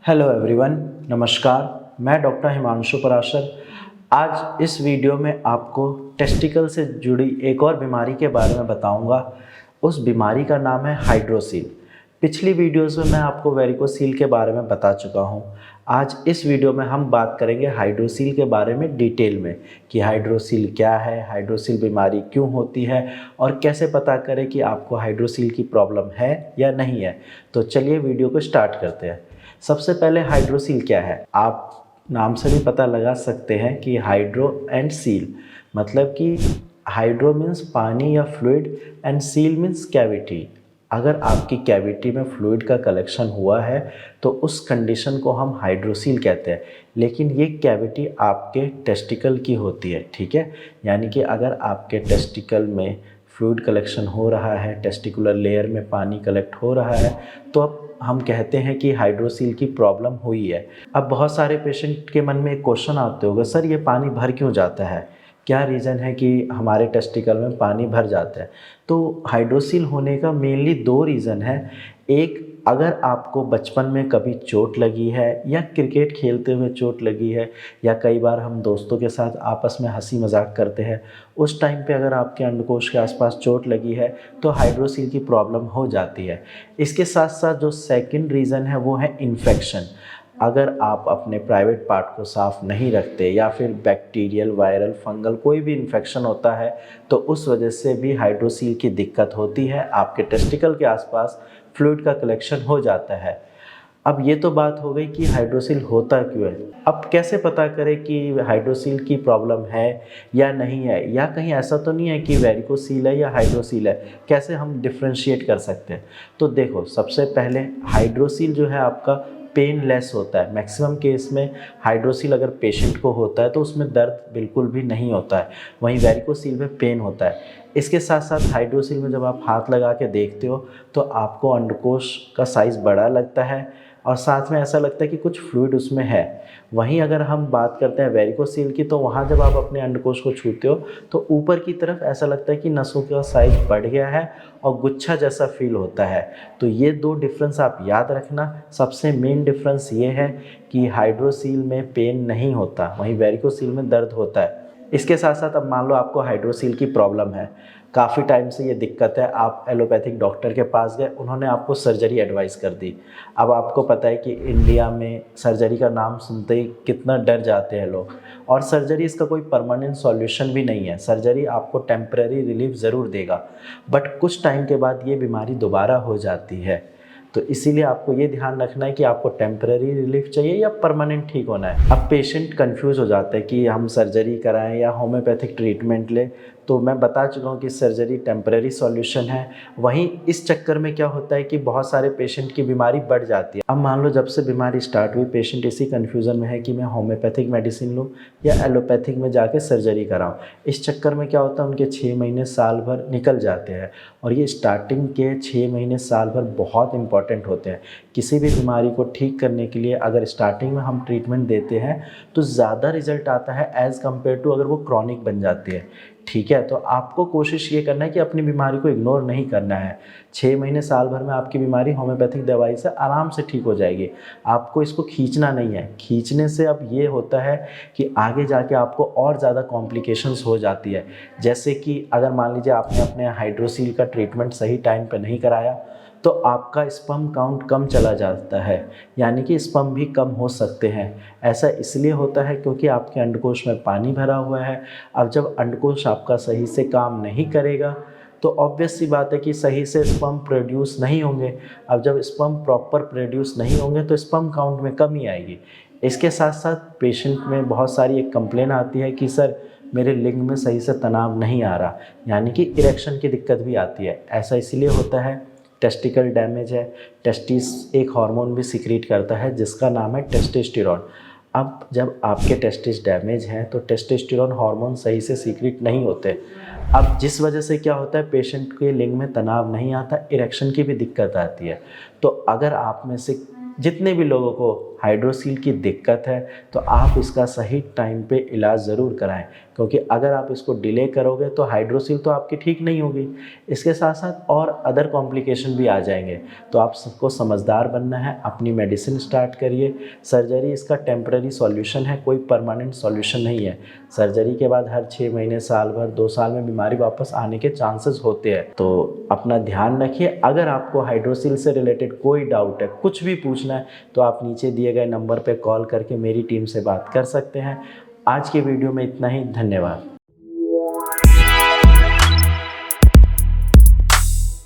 Hello everyone, नमस्कार। मैं doctor Himanshu Parashar. आज इस वीडियो में आपको टेस्टिकल से जुड़ी एक और बीमारी के बारे में बताऊंगा। उस बीमारी का नाम है हाइड्रोसील। पिछली वीडियोस में मैं आपको वेरिकोसील के बारे में बता चुका हूं। आज इस वीडियो में हम बात करेंगे हाइड्रोसील के बारे में डिटेल में कि हाइड्रोसील क्या है, हाइड्रोसील बीमारी क्यों होती है और कैसे पता करें कि आपको हाइड्रोसील की प्रॉब्लम है या नहीं है। तो चलिए वीडियो को स्टार्ट करते हैं। सबसे पहले हाइड्रोसील क्या है, आप नाम से भी पता लगा सकते हैं कि हाइड्रो एंड सील, मतलब कि हाइड्रो मीन्स पानी या fluid and seal means cavity. अगर आपकी कैविटी में फ्लूइड का कलेक्शन हुआ है तो उस कंडीशन को हम हाइड्रोसील कहते हैं। लेकिन ये कैविटी आपके टेस्टिकल की होती है, ठीक है। यानी कि अगर आपके टेस्टिकल में फ्लूइड कलेक्शन हो रहा है, टेस्टिकुलर लेयर में पानी कलेक्ट हो रहा है, तो अब हम कहते हैं कि हाइड्रोसील की प्रॉब्लम हुई है। अब बहुत सारे पेशेंट के मन में एक क्वेश्चन आते होगा, सर ये पानी भर क्यों जाता है, क्या रीज़न है कि हमारे टेस्टिकल में पानी भर जाता है। तो हाइड्रोसील होने का मेनली दो रीज़न है। एक, अगर आपको बचपन में कभी चोट लगी है या क्रिकेट खेलते हुए चोट लगी है, या कई बार हम दोस्तों के साथ आपस में हंसी मजाक करते हैं, उस टाइम पे अगर आपके अंडकोश के आसपास चोट लगी है तो हाइड्रोसील की प्रॉब्लम हो जाती है। इसके साथ साथ जो सेकंड रीज़न है वो है इन्फेक्शन। अगर आप अपने प्राइवेट पार्ट को साफ़ नहीं रखते या फिर बैक्टीरियल, वायरल, फंगल कोई भी इन्फेक्शन होता है तो उस वजह से भी हाइड्रोसील की दिक्कत होती है। आपके टेस्टिकल के आसपास फ्लूइड का कलेक्शन हो जाता है। अब ये तो बात हो गई कि हाइड्रोसील होता क्यों है। अब कैसे पता करें कि हाइड्रोसील की प्रॉब्लम है या नहीं है, या कहीं ऐसा तो नहीं है कि वेरिकोसील है या हाइड्रोसील है, कैसे हम डिफ्रेंशिएट कर सकते हैं। तो देखो, सबसे पहले हाइड्रोसील जो है आपका पेनलेस होता है। मैक्सिमम केस में हाइड्रोसील अगर पेशेंट को होता है तो उसमें दर्द बिल्कुल भी नहीं होता है, वहीं वेरिकोसील में पेन होता है। इसके साथ साथ हाइड्रोसील में जब आप हाथ लगा के देखते हो तो आपको अंडकोश का साइज़ बड़ा लगता है और साथ में ऐसा लगता है कि कुछ फ्लूइड उसमें है। वहीं अगर हम बात करते हैं वेरिकोसील की, तो वहाँ जब आप अपने अंडकोश को छूते हो तो ऊपर की तरफ ऐसा लगता है कि नसों का साइज़ बढ़ गया है और गुच्छा जैसा फील होता है। तो ये दो डिफरेंस आप याद रखना। सबसे मेन डिफरेंस ये है कि हाइड्रोसील में पेन नहीं होता, वहीं वेरिकोसील में दर्द होता है। इसके साथ साथ अब मान लो आपको हाइड्रोसील की प्रॉब्लम है, काफ़ी टाइम से ये दिक्कत है, आप एलोपैथिक डॉक्टर के पास गए, उन्होंने आपको सर्जरी एडवाइस कर दी। अब आपको पता है कि इंडिया में सर्जरी का नाम सुनते ही कितना डर जाते हैं लोग, और सर्जरी इसका कोई परमानेंट सॉल्यूशन भी नहीं है। सर्जरी आपको टेम्परेरी रिलीफ ज़रूर देगा, बट कुछ टाइम के बाद ये बीमारी दोबारा हो जाती है। तो इसीलिए आपको ये ध्यान रखना है कि आपको टेम्परेरी रिलीफ चाहिए या परमानेंट ठीक होना है। अब पेशेंट कंफ्यूज हो जाता है कि हम सर्जरी कराएं या होम्योपैथिक ट्रीटमेंट लें। तो मैं बता चुका हूँ कि सर्जरी टेम्परेरी सॉल्यूशन है। वहीं इस चक्कर में क्या होता है कि बहुत सारे पेशेंट की बीमारी बढ़ जाती है। अब मान लो जब से बीमारी स्टार्ट हुई, पेशेंट इसी कन्फ्यूज़न में है कि मैं होम्योपैथिक मेडिसिन लूँ या एलोपैथिक में जाके सर्जरी कराऊँ। इस चक्कर में क्या होता है, उनके 6 महीने साल भर निकल जाते हैं, और ये स्टार्टिंग के 6 महीने साल भर बहुत इंपॉर्टेंट होते हैं। किसी भी बीमारी को ठीक करने के लिए अगर स्टार्टिंग में हम ट्रीटमेंट देते हैं तो ज़्यादा रिजल्ट आता है एज़ कम्पेयर टू अगर वो क्रॉनिक बन जाती है, ठीक है। तो आपको कोशिश ये करना है कि अपनी बीमारी को इग्नोर नहीं करना है। 6 महीने साल भर में आपकी बीमारी होम्योपैथिक दवाई से आराम से ठीक हो जाएगी। आपको इसको खींचना नहीं है। खींचने से अब ये होता है कि आगे जाके आपको और ज़्यादा कॉम्प्लिकेशंस हो जाती है। जैसे कि अगर मान लीजिए आपने अपने हाइड्रोसील का ट्रीटमेंट सही टाइम पर नहीं कराया तो आपका स्पर्म काउंट कम चला जाता है, यानी कि स्पर्म भी कम हो सकते हैं। ऐसा इसलिए होता है क्योंकि आपके अंडकोश में पानी भरा हुआ है। अब जब अंडकोश आपका सही से काम नहीं करेगा तो ऑब्वियस सी बात है कि सही से स्पर्म प्रोड्यूस नहीं होंगे। अब जब स्पर्म प्रॉपर प्रोड्यूस नहीं होंगे तो स्पर्म काउंट में कमी आएगी। इसके साथ साथ पेशेंट में बहुत सारी एक कंप्लेन आती है कि सर मेरे लिंग में सही से तनाव नहीं आ रहा, यानी कि इरेक्शन की दिक्कत भी आती है। ऐसा इसलिए होता है, टेस्टिकल डैमेज है। टेस्टिस एक हार्मोन भी सिक्रीट करता है जिसका नाम है टेस्टोस्टेरोन। अब जब आपके टेस्टिस डैमेज हैं तो टेस्टोस्टेरोन हार्मोन सही से सीक्रेट नहीं होते। अब जिस वजह से क्या होता है, पेशेंट के लिंग में तनाव नहीं आता, इरेक्शन की भी दिक्कत आती है। तो अगर आप में से जितने भी लोगों को हाइड्रोसील की दिक्कत है तो आप इसका सही टाइम पे इलाज ज़रूर कराएं, क्योंकि अगर आप इसको डिले करोगे तो हाइड्रोसील तो आपकी ठीक नहीं होगी, इसके साथ साथ और अदर कॉम्प्लिकेशन भी आ जाएंगे। तो आप सबको समझदार बनना है, अपनी मेडिसिन स्टार्ट करिए। सर्जरी इसका टेम्पररी सॉल्यूशन है, कोई परमानेंट सॉल्यूशन नहीं है। सर्जरी के बाद हर 6 महीने, साल भर, 2 साल में बीमारी वापस आने के चांसेस होते हैं। तो अपना ध्यान रखिए। अगर आपको हाइड्रोसील से रिलेटेड कोई डाउट है, कुछ भी पूछना है, तो आप नीचे दिए गए नंबर पर कॉल करके मेरी टीम से बात कर सकते हैं। आज की वीडियो में इतना ही। धन्यवाद।